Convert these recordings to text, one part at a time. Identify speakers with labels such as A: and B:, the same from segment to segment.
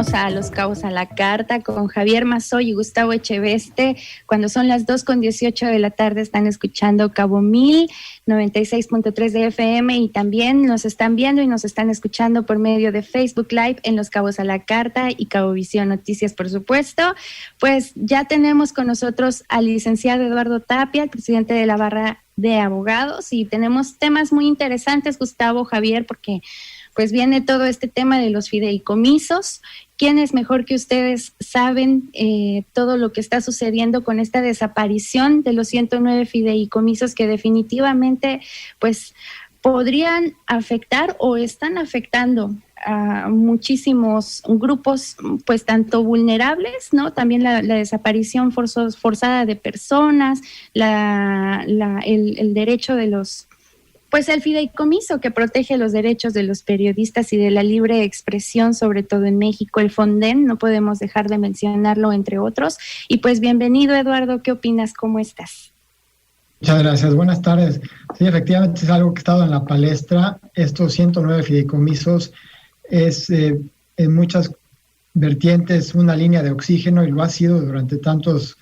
A: Regresamos a Los Cabos a la Carta con Javier Mazoy y Gustavo Echeveste. Cuando son las 2:18 de la tarde están escuchando Cabo 1000, 96.3 de FM, y también nos están viendo y nos están escuchando por medio de Facebook Live en Los Cabos a la Carta y Cabovisión Noticias, por supuesto. Pues ya tenemos con nosotros al licenciado Eduardo Tapia, el presidente de la Barra de Abogados, y tenemos temas muy interesantes, Gustavo, Javier, porque pues viene todo este tema de los fideicomisos. ¿Quiénes mejor que ustedes saben todo lo que está sucediendo con esta desaparición de los 109 fideicomisos que definitivamente pues podrían afectar o están afectando a muchísimos grupos, pues tanto vulnerables, ¿no? También la desaparición forzada de personas, el derecho de los, pues el fideicomiso que protege los derechos de los periodistas y de la libre expresión, sobre todo en México, el Fonden, no podemos dejar de mencionarlo, entre otros. Y pues bienvenido, Eduardo, ¿qué opinas? ¿Cómo estás?
B: Muchas gracias, buenas tardes. Sí, efectivamente es algo que ha estado en la palestra. Estos 109 fideicomisos es en muchas vertientes una línea de oxígeno, y lo ha sido durante tantos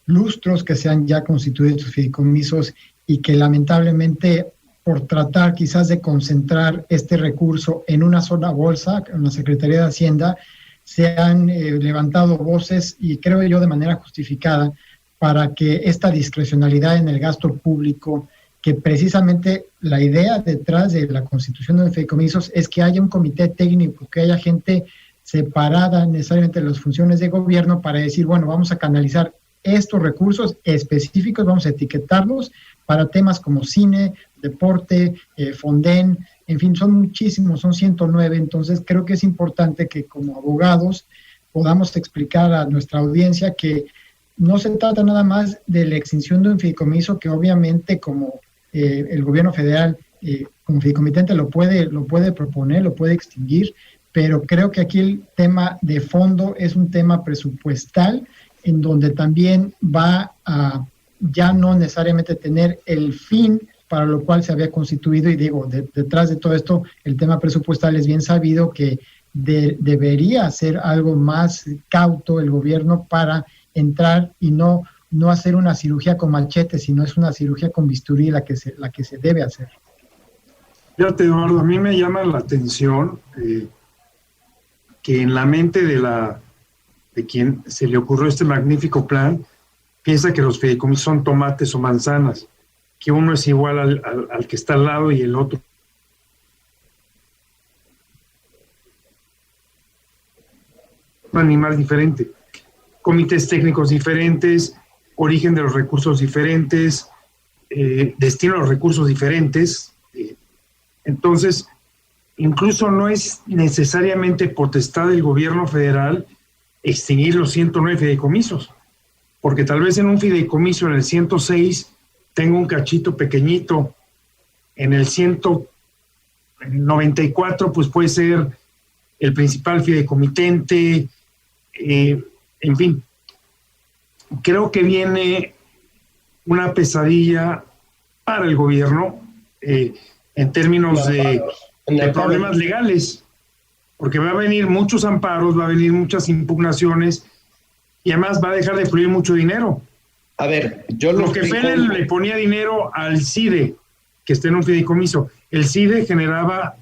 B: lustros que se han ya constituido estos fideicomisos, y que lamentablemente, por tratar quizás de concentrar este recurso en una sola bolsa, en la Secretaría de Hacienda, se han levantado voces, y creo yo de manera justificada, para que esta discrecionalidad en el gasto público, que precisamente la idea detrás de la constitución de los fideicomisos es que haya un comité técnico, que haya gente separada necesariamente de las funciones de gobierno para decir, bueno, vamos a canalizar estos recursos específicos, vamos a etiquetarlos para temas como cine, deporte, Fonden, en fin, son muchísimos, son 109, entonces creo que es importante que como abogados podamos explicar a nuestra audiencia que no se trata nada más de la extinción de un fideicomiso, que obviamente como el gobierno federal como fideicomitente lo puede proponer, lo puede extinguir, pero creo que aquí el tema de fondo es un tema presupuestal, en donde también va a ya no necesariamente tener el fin para lo cual se había constituido, y digo, detrás de todo esto, el tema presupuestal es bien sabido que debería ser algo más cauto el gobierno para entrar y no hacer una cirugía con machete, sino es una cirugía con bisturí la que se debe hacer.
C: Fíjate, Eduardo, a mí me llama la atención que en la mente de quien se le ocurrió este magnífico plan, piensa que los fideicomisos son tomates o manzanas, que uno es igual al que está al lado y el otro un animal diferente, comités técnicos diferentes, origen de los recursos diferentes, destino de los recursos diferentes. Entonces, incluso no es necesariamente potestad del gobierno federal extinguir los 109 fideicomisos, porque tal vez en un fideicomiso, en el 106, tengo un cachito pequeñito, en el 194, pues puede ser el principal fideicomitente, en fin. Creo que viene una pesadilla para el gobierno en términos de problemas legales, porque va a venir muchos amparos, va a venir muchas impugnaciones, y además va a dejar de fluir mucho dinero.
D: A ver, yo lo
C: que Félix le ponía dinero al CIDE, que está en un fideicomiso. El CIDE generaba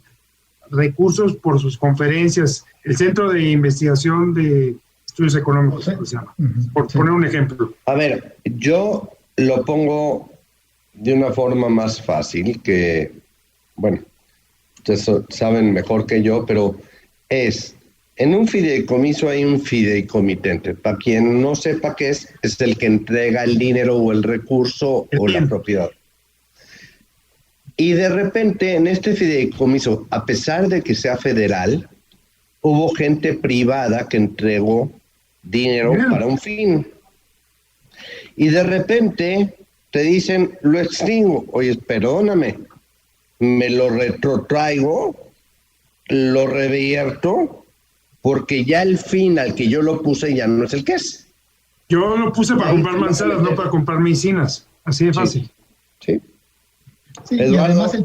C: recursos por sus conferencias, el Centro de Investigación de Estudios Económicos, se llama, por poner un ejemplo.
D: A ver, yo lo pongo de una forma más fácil, que, bueno, ustedes saben mejor que yo, pero en un fideicomiso hay un fideicomitente. Para quien no sepa qué es el que entrega el dinero o el recurso o la propiedad. Y de repente en este fideicomiso, a pesar de que sea federal, hubo gente privada que entregó dinero para un fin. Y de repente te dicen, lo extingo. Oye, perdóname, me lo retrotraigo, lo revierto, porque ya el fin al que yo lo puse ya no es el que es.
C: Yo lo puse para comprar manzanas, no para comprar medicinas. Así de fácil.
D: Sí.
B: Sí, y además el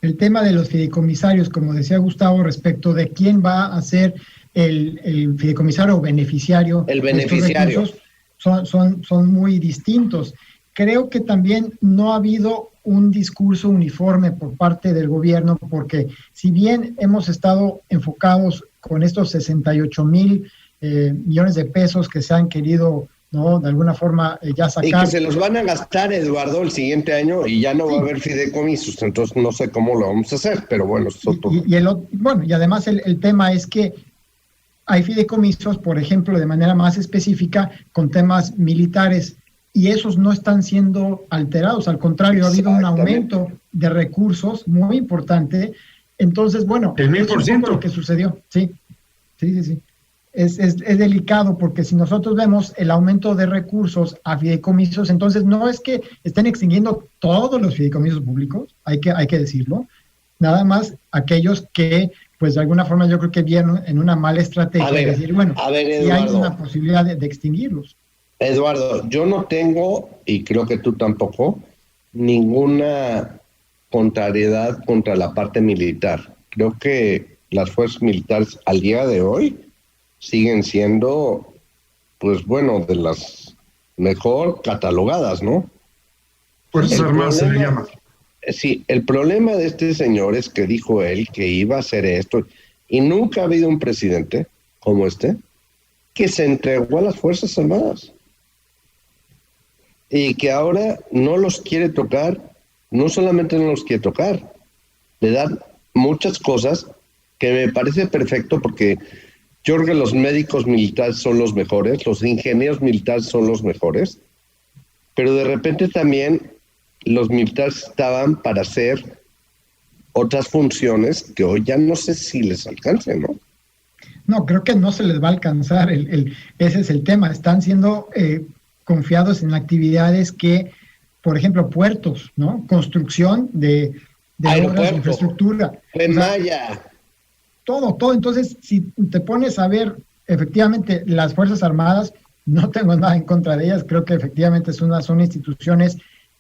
B: el tema de los fideicomisarios, como decía Gustavo, respecto de quién va a ser el fideicomisario o beneficiario.
D: El beneficiario.
B: Son muy distintos. Creo que también no ha habido un discurso uniforme por parte del gobierno, porque si bien hemos estado enfocados con estos 68,000 millones de pesos que se han querido, ¿no?, de alguna forma ya sacar.
D: Y que se los van a gastar, Eduardo, el siguiente año y ya no va a haber fideicomisos, entonces no sé cómo lo vamos a hacer, pero bueno, eso es otro.
B: Y además el tema es que hay fideicomisos, por ejemplo, de manera más específica, con temas militares, y esos no están siendo alterados, al contrario, ha habido un aumento de recursos muy importante. Entonces, bueno,
C: el 1000%.
B: Lo que sucedió, sí. Es delicado, porque si nosotros vemos el aumento de recursos a fideicomisos, entonces no es que estén extinguiendo todos los fideicomisos públicos, hay que decirlo, nada más aquellos que, pues de alguna forma yo creo que vieron en una mala estrategia, decir, bueno, si hay una posibilidad de extinguirlos.
D: Eduardo, yo no tengo, y creo que tú tampoco, ninguna contrariedad contra la parte militar. Creo que las fuerzas militares al día de hoy siguen siendo, pues bueno, de las mejor catalogadas, ¿no?
C: Fuerzas Armadas se le llama.
D: Sí, el problema de este señor es que dijo él que iba a hacer esto, y nunca ha habido un presidente como este que se entregó a las Fuerzas Armadas y que ahora no los quiere tocar. No solamente no los quiere tocar, le dan muchas cosas que me parece perfecto, porque yo creo que los médicos militares son los mejores, los ingenieros militares son los mejores, pero de repente también los militares estaban para hacer otras funciones que hoy ya no sé si les alcance, ¿no?
B: No, creo que no se les va a alcanzar, ese es el tema. Están siendo confiados en actividades que, por ejemplo, puertos, ¿no? Construcción de obras de infraestructura.
D: Maya.
B: Todo. Entonces, si te pones a ver, efectivamente, las Fuerzas Armadas, no tengo nada en contra de ellas, creo que efectivamente son instituciones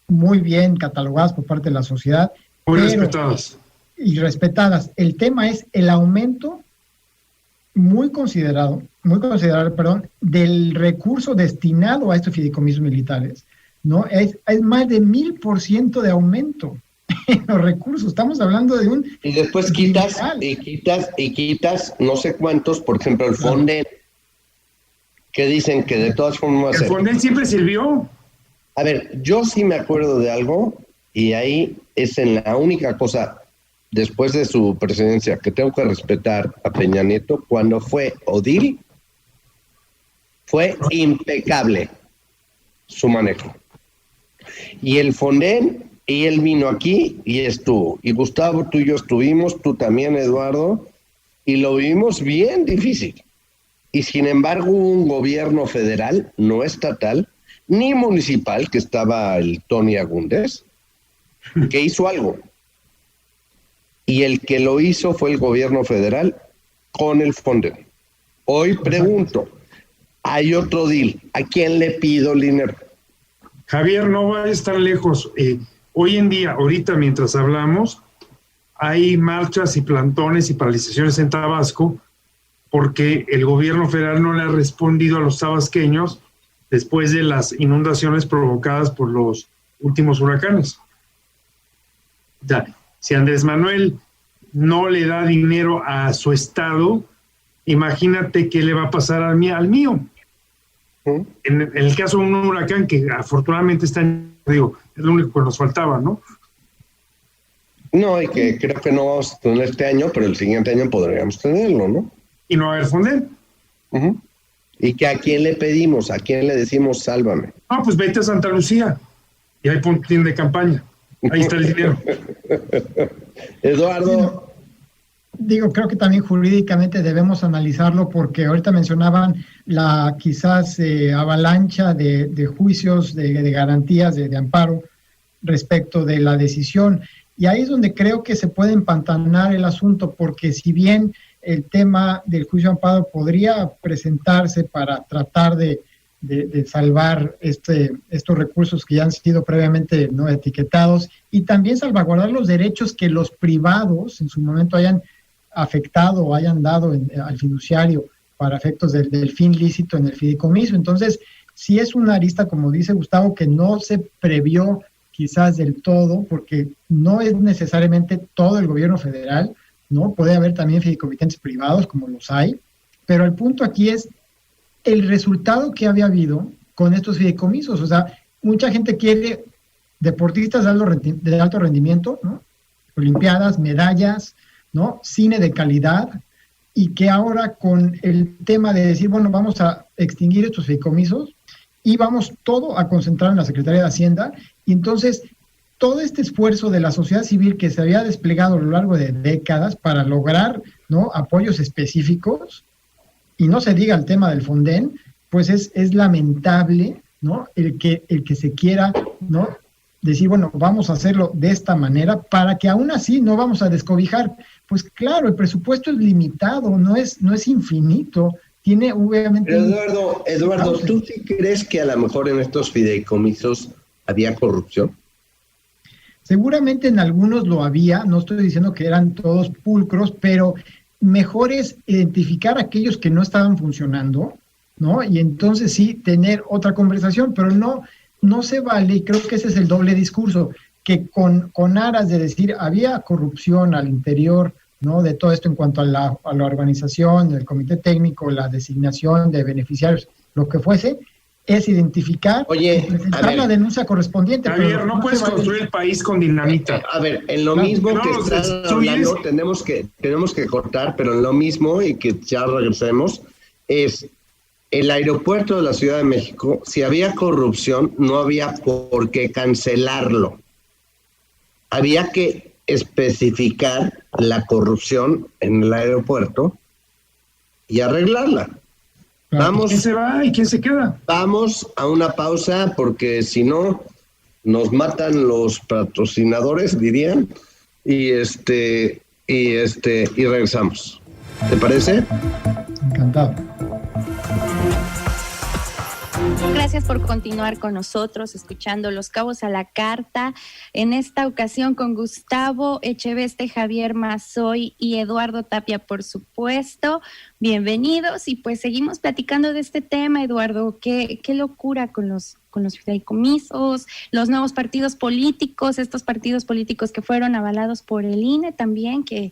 B: muy bien catalogadas por parte de la sociedad.
C: Muy respetadas.
B: Y respetadas. El tema es el aumento muy considerable, del recurso destinado a estos fideicomisos militares, ¿no? Es más de 1000% de aumento en los recursos. Estamos hablando de un...
D: Y después quitas no sé cuántos, por ejemplo, el Fonden, que dicen que de todas formas...
C: El Fonden siempre sirvió.
D: A ver, yo sí me acuerdo de algo, y ahí es en la única cosa, después de su presidencia, que tengo que respetar a Peña Nieto. Cuando fue Odil, fue impecable su manejo. Y el Fonden, y él vino aquí y estuvo. Y Gustavo, tú y yo estuvimos, tú también, Eduardo, y lo vivimos bien difícil. Y sin embargo, hubo un gobierno federal, no estatal, ni municipal, que estaba el Tony Agúndez, que hizo algo. Y el que lo hizo fue el gobierno federal con el Fonden. Hoy pregunto, hay otro deal, ¿a quién le pido el dinero?
C: Javier, no va a estar lejos. Hoy en día, ahorita mientras hablamos, hay marchas y plantones y paralizaciones en Tabasco porque el gobierno federal no le ha respondido a los tabasqueños después de las inundaciones provocadas por los últimos huracanes. Ya, si Andrés Manuel no le da dinero a su estado, imagínate qué le va a pasar al mío. En el caso de un huracán que afortunadamente está en Río, es lo único que nos faltaba, ¿no?
D: No, y que creo que no vamos a tener este año, pero el siguiente año podríamos tenerlo, ¿no?
C: Y no va a haber Fonden.
D: ¿Y que a quién le pedimos? ¿A quién le decimos sálvame?
C: Ah, pues vete a Santa Lucía y ahí pon de campaña. Ahí está el dinero.
D: Eduardo.
B: Digo, creo que también jurídicamente debemos analizarlo, porque ahorita mencionaban la quizás avalancha de juicios, de garantías, de amparo respecto de la decisión. Y ahí es donde creo que se puede empantanar el asunto, porque si bien el tema del juicio amparo podría presentarse para tratar de de salvar estos recursos que ya han sido previamente no etiquetados y también salvaguardar los derechos que los privados en su momento hayan afectado o hayan dado al fiduciario para efectos del fin lícito en el fideicomiso. Entonces, sí es una arista, como dice Gustavo, que no se previó quizás del todo, porque no es necesariamente todo el gobierno federal, ¿no? Puede haber también fideicomitentes privados, como los hay, pero el punto aquí es el resultado que había habido con estos fideicomisos. O sea, mucha gente quiere deportistas de alto rendimiento, ¿no? Olimpiadas, medallas, ¿no? Cine de calidad, y que ahora con el tema de decir, bueno, vamos a extinguir estos fideicomisos y vamos todo a concentrar en la Secretaría de Hacienda, y entonces todo este esfuerzo de la sociedad civil que se había desplegado a lo largo de décadas para lograr, ¿no?, apoyos específicos, y no se diga el tema del Fonden, pues es lamentable, ¿no?, el que se quiera, ¿no?, decir, bueno, vamos a hacerlo de esta manera para que aún así no vamos a descobijar. Pues claro, el presupuesto es limitado, no es infinito, tiene obviamente...
D: Pero Eduardo, ¿tú sí crees que a lo mejor en estos fideicomisos había corrupción?
B: Seguramente en algunos lo había, no estoy diciendo que eran todos pulcros, pero mejor es identificar aquellos que no estaban funcionando, ¿no? Y entonces sí tener otra conversación, pero no se vale, y creo que ese es el doble discurso, que con aras de decir había corrupción al interior, ¿no?, de todo esto en cuanto a la organización, el comité técnico, la designación de beneficiarios, lo que fuese, es identificar y presentar la denuncia correspondiente.
C: Javier, pero no puedes construir el país con dinamita.
D: A ver, en lo mismo que estás hablando, tenemos que cortar, pero en lo mismo, y que ya regresemos, es el aeropuerto de la Ciudad de México. Si había corrupción, no había por qué cancelarlo. Había que especificar la corrupción en el aeropuerto y arreglarla. Vamos,
C: ¿quién se va y quién se queda?
D: Vamos a una pausa, porque si no nos matan los patrocinadores, dirían, y regresamos. ¿Te parece?
B: Encantado.
A: Gracias por continuar con nosotros, escuchando Los Cabos a la Carta, en esta ocasión con Gustavo Echeveste, Javier Mazoy y Eduardo Tapia, por supuesto. Bienvenidos, y pues seguimos platicando de este tema, Eduardo. Qué locura con los fideicomisos, los nuevos partidos políticos, estos partidos políticos que fueron avalados por el INE también, que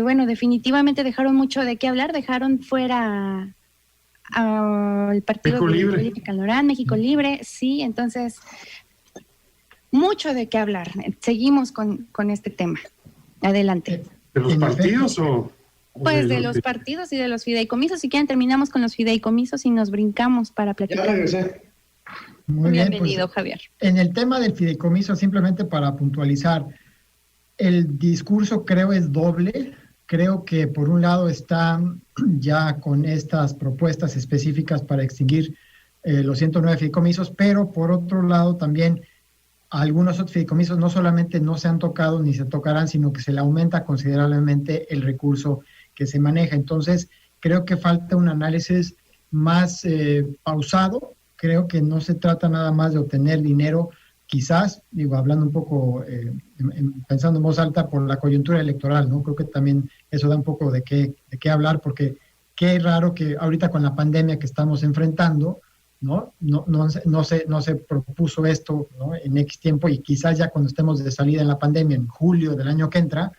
A: bueno, definitivamente dejaron mucho de qué hablar, dejaron fuera al partido
C: México
A: de
C: Libre.
A: Política Lorán, México Libre, sí, entonces mucho de qué hablar. Seguimos con este tema. Adelante.
C: ¿De los partidos o
A: pues de los partidos y de los fideicomisos? Si quieren terminamos con los fideicomisos y nos brincamos para platicar.
D: Ya regresé.
B: Muy bien,
A: Bienvenido,
B: pues,
A: Javier.
B: En el tema del fideicomiso, simplemente para puntualizar, el discurso creo es doble. Creo que por un lado está ya con estas propuestas específicas para extinguir los 109 fideicomisos, pero por otro lado también algunos otros fideicomisos no solamente no se han tocado ni se tocarán, sino que se le aumenta considerablemente el recurso que se maneja. Entonces, creo que falta un análisis más pausado. Creo que no se trata nada más de obtener dinero, quizás, hablando un poco, pensando en voz alta, por la coyuntura electoral, ¿no? Creo que también eso da un poco de qué hablar, porque qué raro que ahorita con la pandemia que estamos enfrentando, ¿no? No se propuso esto, ¿no?, en X tiempo, y quizás ya cuando estemos de salida en la pandemia, en julio del año que entra,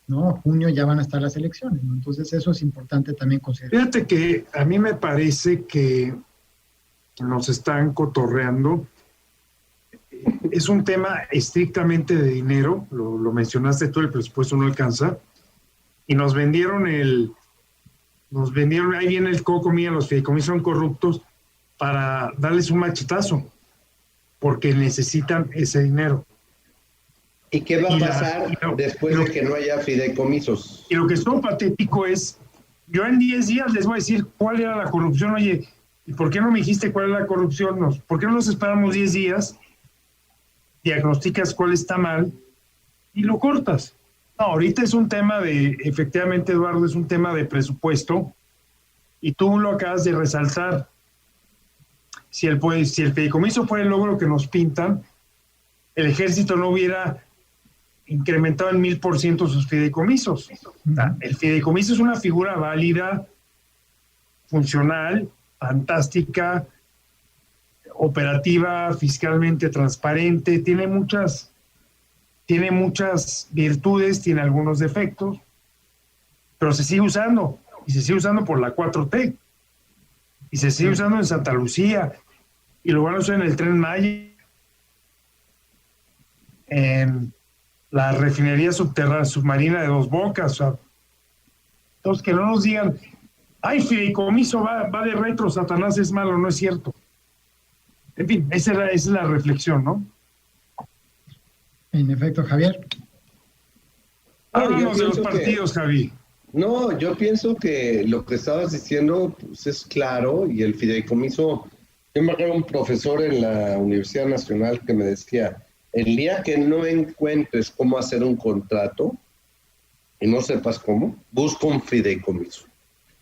B: ¿no?, junio, ya van a estar las elecciones, ¿no? Entonces eso es importante también considerar.
C: Fíjate que a mí me parece que nos están cotorreando. Es un tema estrictamente de dinero, lo mencionaste tú, el presupuesto no alcanza, y nos vendieron, ahí viene el coco, mira, los fideicomisos son corruptos, para darles un machetazo, porque necesitan ese dinero.
D: ¿Y qué va a pasar después de que no haya fideicomisos?
C: Y lo que es todo patético es, yo en 10 días les voy a decir cuál era la corrupción. Oye, ¿y por qué no me dijiste cuál era la corrupción? ¿Por qué no nos esperamos 10 días? Diagnosticas cuál está mal y lo cortas. No, ahorita es un tema efectivamente, Eduardo, es un tema de presupuesto, y tú lo acabas de resaltar. si el fideicomiso fuera el logro que nos pintan, el ejército no hubiera incrementado en 1000% sus fideicomisos. O sea, el fideicomiso es una figura válida, funcional, fantástica, operativa, fiscalmente transparente, tiene muchas virtudes, tiene algunos defectos, pero se sigue usando, y se sigue usando por la 4T, y se sigue usando en Santa Lucía, y lo van a usar en el Tren Maya, en la refinería submarina de Dos Bocas. O sea, entonces que no nos digan, ay, fideicomiso va de retro, Satanás es malo, no es cierto. En fin, esa es la reflexión, ¿no?
B: En efecto, Javier.
C: Háblanos de los partidos, Javi.
D: No, yo pienso que lo que estabas diciendo pues, es claro, y el fideicomiso, yo me acuerdo un profesor en la Universidad Nacional que me decía, el día que no encuentres cómo hacer un contrato y no sepas cómo, busca un fideicomiso.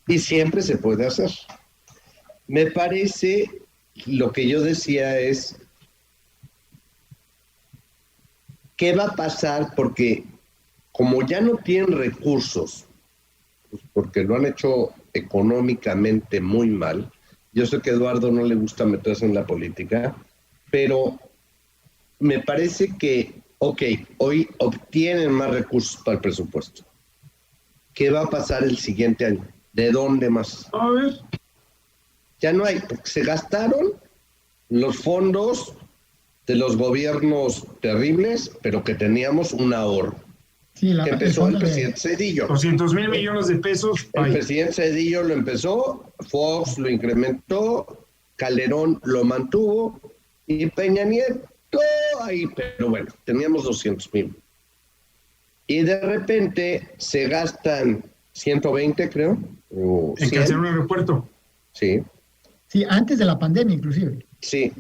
D: Y siempre se puede hacer. Me parece, lo que yo decía es, ¿qué va a pasar? Porque como ya no tienen recursos, pues porque lo han hecho económicamente muy mal, yo sé que a Eduardo no le gusta meterse en la política, pero me parece que, hoy obtienen más recursos para el presupuesto. ¿Qué va a pasar el siguiente año? ¿De dónde más?
C: A ver.
D: Ya no hay, porque se gastaron los fondos de los gobiernos terribles, pero que teníamos un ahorro.
B: Sí,
D: que empezó el presidente Zedillo.
C: 200,000 millones de pesos.
D: El presidente Zedillo lo empezó, Fox lo incrementó, Calderón lo mantuvo, y Peña Nieto ahí, pero bueno, teníamos 200,000. Y de repente se gastan 120, creo.
C: En que hacer un aeropuerto.
D: Sí.
B: Sí, antes de la pandemia, inclusive.
D: Sí.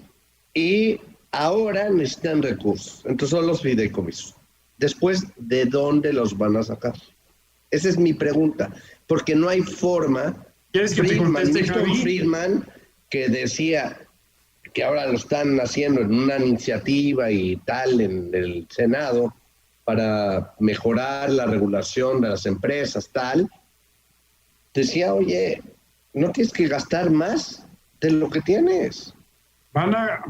D: Y ahora necesitan recursos. Entonces son los fideicomisos. Después, ¿de dónde los van a sacar? Esa es mi pregunta. Porque no hay forma.
C: ¿Quieres que te conteste, Javi?
D: Friedman, que decía que ahora lo están haciendo en una iniciativa y tal en el Senado para mejorar la regulación de las empresas, tal, decía, oye, no tienes que gastar más de lo que tienes.
C: Van a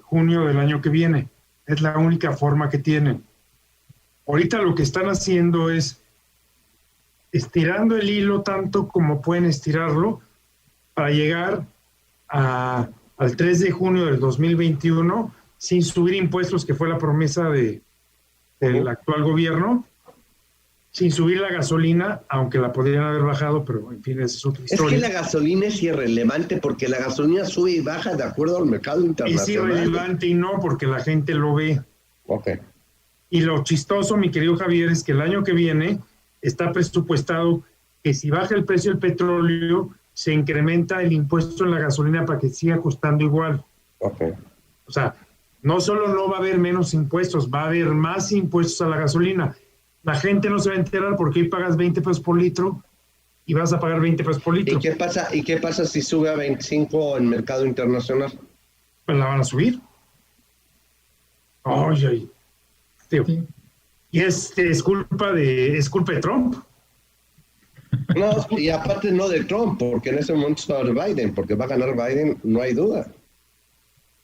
C: junio del año que viene. Es la única forma que tienen. Ahorita lo que están haciendo es estirando el hilo tanto como pueden estirarlo para llegar al 3 de junio del 2021 sin subir impuestos, que fue la promesa del actual gobierno, sin subir la gasolina, aunque la podrían haber bajado, pero en fin, esa es otra historia.
D: Es que la gasolina es irrelevante porque la gasolina sube y baja de acuerdo al mercado internacional.
C: Es irrelevante y no porque la gente lo ve.
D: Ok.
C: Y lo chistoso, mi querido Javier, es que el año que viene está presupuestado que si baja el precio del petróleo, se incrementa el impuesto en la gasolina para que siga costando igual.
D: Ok.
C: O sea, no solo no va a haber menos impuestos, va a haber más impuestos a la gasolina. La gente no se va a enterar porque hoy pagas 20 pesos por litro y vas a pagar 20 pesos por litro.
D: ¿Y qué pasa si sube a 25 en mercado internacional?
C: Pues la van a subir. Oye, tío.
B: Sí.
C: Y es culpa de Trump.
D: No, y aparte no de Trump, porque en ese momento está Biden, porque va a ganar Biden, no hay duda.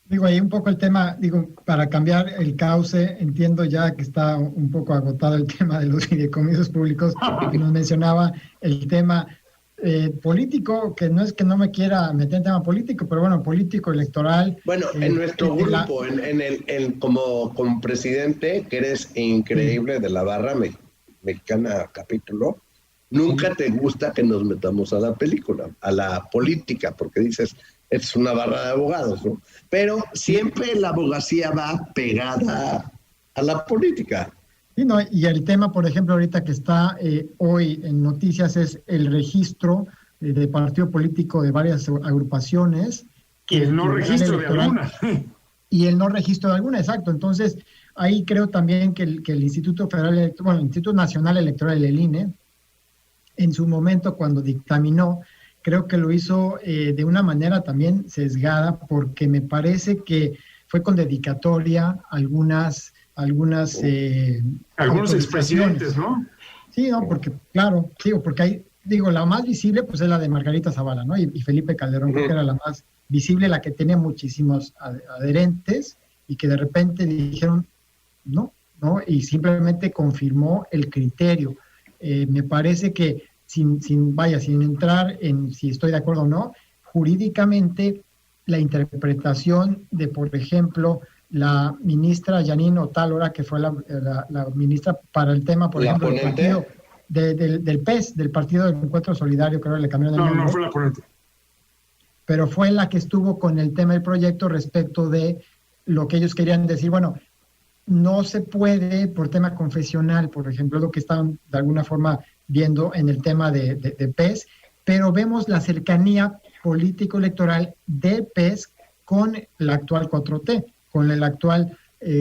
B: Digo, ahí un poco el tema, para cambiar el cauce, entiendo ya que está un poco agotado el tema de los fideicomisos públicos, que nos mencionaba el tema político, que no es que no me quiera meter en tema político, pero bueno, político, electoral.
D: Bueno, en nuestro grupo, como presidente, que eres increíble de la barra mexicana capítulo, nunca te gusta que nos metamos a la política, porque dices, es una barra de abogados, ¿no? Pero siempre la abogacía va pegada a la política.
B: Sí, no, y el tema, por ejemplo, ahorita que está hoy en noticias es el registro de partido político de varias agrupaciones.
C: Y el no registro de alguna.
B: Y el no registro de alguna, exacto. Entonces, ahí creo también que el Instituto Federal, el Instituto Nacional Electoral, el INE, en su momento cuando dictaminó creo que lo hizo de una manera también sesgada, porque me parece que fue con dedicatoria algunos
C: expresidentes, ¿no?
B: Sí, no, porque claro, digo, porque hay, digo, la más visible pues es la de Margarita Zavala, ¿no? Y Felipe Calderón, creo que era la más visible, la que tenía muchísimos adherentes y que de repente dijeron no, y simplemente confirmó el criterio. Me parece que sin entrar en si estoy de acuerdo o no, jurídicamente la interpretación de, por ejemplo, la ministra Janine Otálora, que fue la ministra para el tema, por ejemplo, del partido del PES, del Partido del Encuentro Solidario, creo que le cambiaron el nombre.
C: No fue la ponente.
B: Pero fue la que estuvo con el tema del proyecto respecto de lo que ellos querían decir. Bueno, no se puede por tema confesional, por ejemplo, lo que estaban de alguna forma viendo en el tema de PES, pero vemos la cercanía político-electoral del PES con la actual 4T, con el actual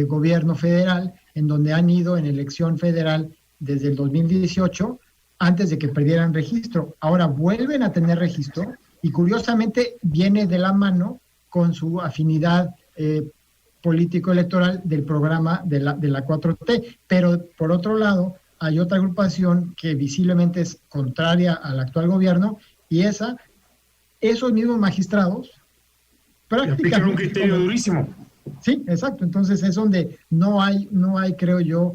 B: gobierno federal, en donde han ido en elección federal desde el 2018, antes de que perdieran registro. Ahora vuelven a tener registro y curiosamente viene de la mano con su afinidad político-electoral del programa de la 4T. Pero por otro lado, hay otra agrupación que visiblemente es contraria al actual gobierno y esos mismos magistrados
C: prácticamente un criterio durísimo.
B: Sí, exacto. Entonces es donde no hay, creo yo,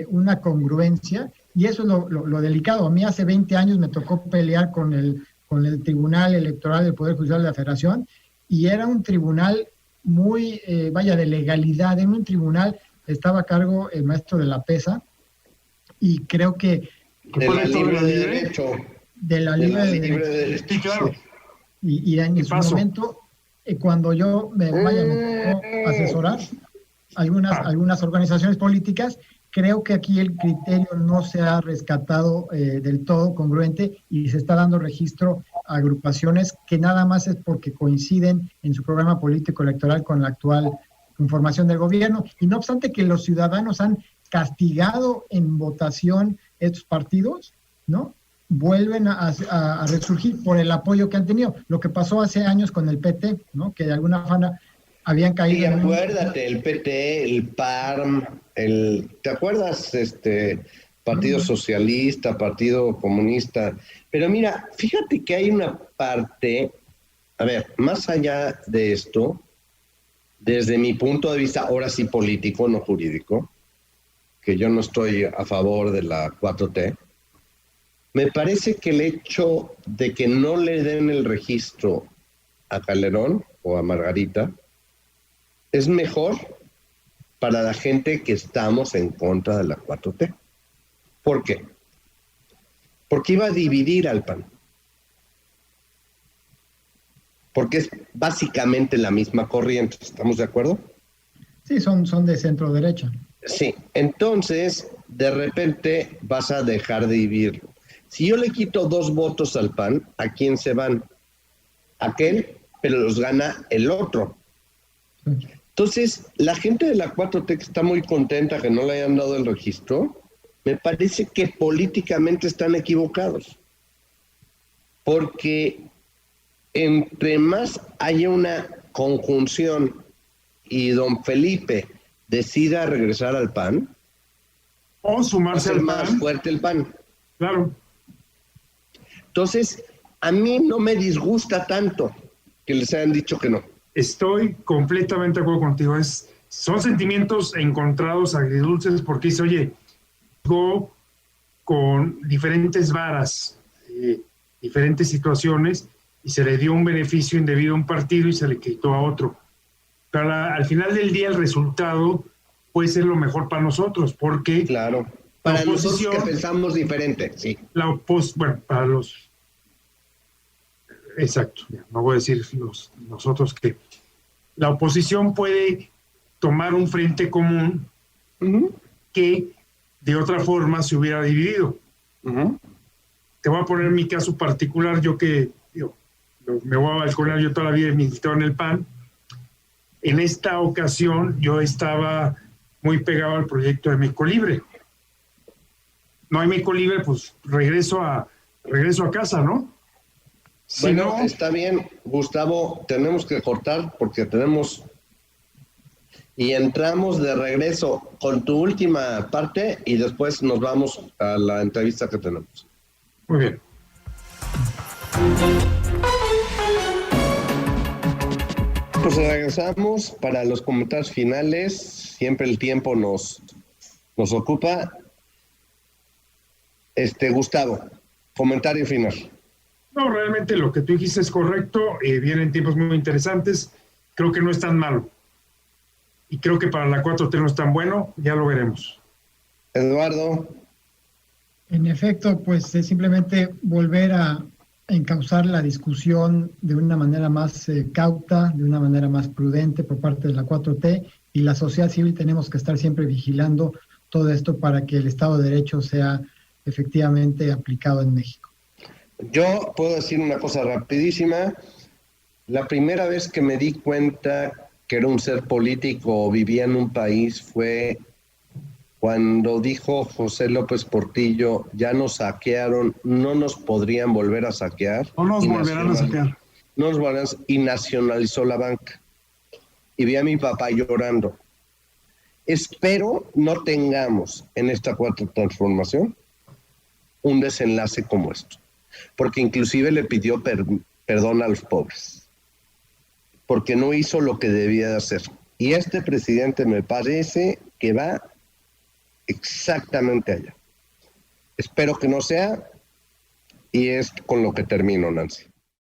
B: una congruencia, y eso es lo delicado. A mí hace 20 años me tocó pelear con el Tribunal Electoral del Poder Judicial de la Federación, y era un tribunal muy, de legalidad. En un tribunal estaba a cargo el maestro de la PESA, y creo que...
D: De la libre de derecho.
B: De la libre de derecho.
C: Sí, claro.
B: Y en su momento, cuando yo me tocó asesorar algunas organizaciones políticas, creo que aquí el criterio no se ha rescatado del todo congruente, y se está dando registro a agrupaciones que nada más es porque coinciden en su programa político electoral con la actual conformación del gobierno, y no obstante que los ciudadanos han castigado en votación estos partidos, ¿no? Vuelven a resurgir por el apoyo que han tenido. Lo que pasó hace años con el PT, ¿no? Que de alguna forma habían caído.
D: Y acuérdate, el PT, el PARM, ¿te acuerdas? Partido Socialista, Partido Comunista. Pero mira, fíjate que hay una parte, a ver, más allá de esto, desde mi punto de vista, ahora sí político, no jurídico, que yo no estoy a favor de la 4T, me parece que el hecho de que no le den el registro a Calderón o a Margarita es mejor para la gente que estamos en contra de la 4T. ¿Por qué? Porque iba a dividir al PAN. Porque es básicamente la misma corriente, ¿estamos de acuerdo?
B: Sí, son de centro derecha.
D: Sí, entonces de repente vas a dejar de dividir. Si yo le quito 2 votos al PAN, ¿a quién se van? Aquel, pero los gana el otro. Entonces, la gente de la 4T que está muy contenta que no le hayan dado el registro, me parece que políticamente están equivocados. Porque entre más haya una conjunción y don Felipe decida regresar al PAN,
C: o sumarse al PAN,
D: más fuerte el PAN.
C: Claro.
D: Entonces, a mí no me disgusta tanto que les hayan dicho que no.
C: Estoy completamente de acuerdo contigo. Son sentimientos encontrados, agridulces, porque dice, oye, go con diferentes varas, diferentes situaciones, y se le dio un beneficio indebido a un partido y se le quitó a otro. Pero al final del día el resultado puede ser lo mejor para nosotros, porque...
D: Claro, para nosotros que pensamos diferente, sí.
C: Para los... Exacto, no voy a decir nosotros que... La oposición puede tomar un frente común que de otra forma se hubiera dividido. Te voy a poner mi caso particular, yo me voy a balconar, yo toda la vida he militado en el PAN. En esta ocasión yo estaba muy pegado al proyecto de México Libre. No hay México Libre, pues regreso a casa, ¿no? Si
D: Bueno,
C: no,
D: está bien, Gustavo, tenemos que cortar porque tenemos... Y entramos de regreso con tu última parte y después nos vamos a la entrevista que tenemos.
C: muy bien.
D: Pues regresamos para los comentarios finales. Siempre el tiempo nos ocupa. Gustavo, comentario final.
C: No, realmente lo que tú dijiste es correcto. Vienen tiempos muy interesantes. Creo que no es tan malo. Y creo que para la 4T no es tan bueno. Ya lo veremos.
D: Eduardo.
B: En efecto, pues simplemente volver a encauzar la discusión de una manera más cauta, de una manera más prudente por parte de la 4T, y la sociedad civil tenemos que estar siempre vigilando todo esto para que el Estado de Derecho sea efectivamente aplicado en México.
D: Yo puedo decir una cosa rapidísima. La primera vez que me di cuenta que era un ser político o vivía en un país fue cuando dijo José López Portillo: ya nos saquearon, no nos podrían volver a saquear.
C: No nos volverán a saquear.
D: No nos volverán, y nacionalizó la banca. Y vi a mi papá llorando. Espero no tengamos en esta cuarta transformación un desenlace como esto, porque inclusive le pidió perdón a los pobres, porque no hizo lo que debía de hacer. Y este presidente me parece que va exactamente allá. Espero que no sea, y es con lo que termino, Nancy.